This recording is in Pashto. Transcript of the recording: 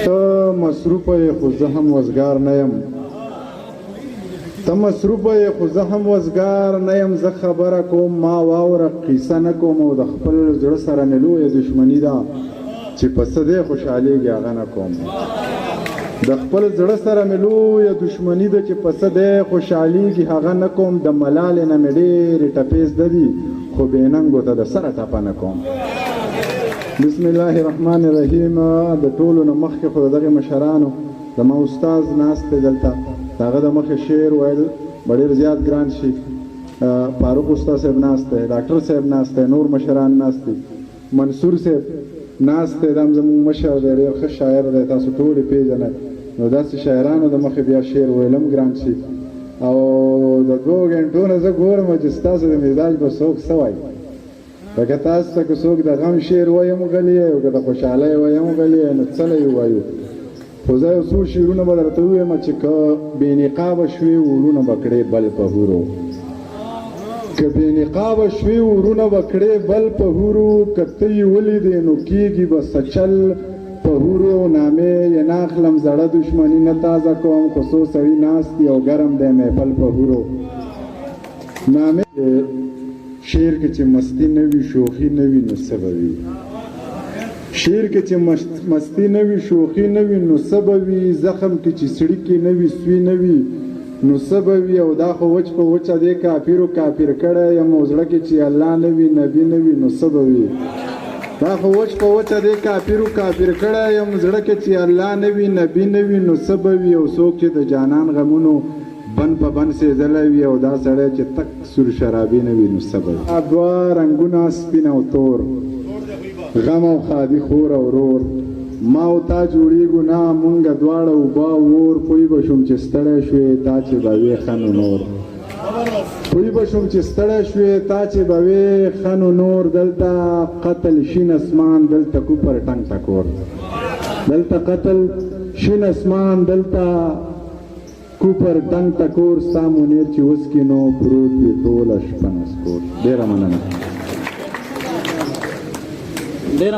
ته مصروفه یې خو زه هم وزګار نه یم، ته مصروفه یې خو زه هم وزګار نه یم. زه خبره کوم ما واوره قیصه نه کوم، او د خپل زړه سره مې لویه دښمني ده چې په څه دی خوشحالېږي هغه نه کوم. د خپل زړه سره مې لویه دښمني ده چې په څه دی خوشحالېږي هغه نه کوم. د ملالې نه مې ډېرې ټپې زده دي، خو بېننګو ته د سره ټپه نه کوم. بسم الله الرحمن الرحیم. د ټولو نه مخکې خو د دغې مشرانو زما استاز ناست دی دلته، د هغه د مخې شعر ویل به ډېر زیات ګران شي. فاروق استاد صاحب ناست دی، ډاکټر صاحب ناست دی، نور مشران ناست دي، منصور صاحب ناست دی، دا هم زموږ مشر دی، ډېر ښه شاعر دی، تاسو ټول یې پېژنئ. نو داسې شاعرانو د مخې بیا شعر ویل هم ګران شي. او د 2 غنټو نه زه ګورم چې ستاسو د مزاج به څوک څه وایي. لکه تاسو ته که څوک د غم شعر وایي هم غلی او که د خوشحالۍ وایي هم غلی نو څه له یې ووایو. خو زه یو څو شعرونه به درته ووایم چې که بې نقابه شوې ورونه به کړې بل په هورو، که بې نقابه شوې ورونه به کړې بل په هورو، که ته یې ولیدې نو کېږي به سچل په هورو. نامې یې ناخلم زړه دښمني نه تازه کوم، خو څو سړي ناست دي او ګرم دی محفل په هورو. نامې شعر کې چې مستی نه وي شوخي نه وي نو څه به وي، شعر کې چې مستی نه وي شوخي نه وي نو څه به وي، زخم کې چې څړیکې نه وي سوی نه وي نو څه به وي. او دا خو وچ په وچه دی کافرو کافر کړی یم، او زړه کې چې الله نه وي نبي نه وي نو څه به وي. دا خو وچ په وچه دی کافرو کافر کړی یم، زړه کې چې الله نه وي نبي نه وي نو څه به وي. او څوک چې د جانان غمونو بن په بن سېزلی وي، او دا سړی چې تک سور شرابي نه وي نو څه به وي. دوه رنګونه سپین او تور، غم او خادي خور او ورور، ما او تا جوړېږو نه مونږه دواړه اوبه اور. پوی به شوم چې ستړی شوې تا چې به وې ښه نو نور، پوی به شوم چې ستړی شوې تا چې به وې ښه نو نور. دلته قتل شین اسمان، دلته کوپر ټنګ ټکور، دلته قتل شین اسمان، دلته کوپر ټنګ ټکور. ستا منیر چې وسکي نو پروت وي ټوله شپه نسکور. ډېره مننه.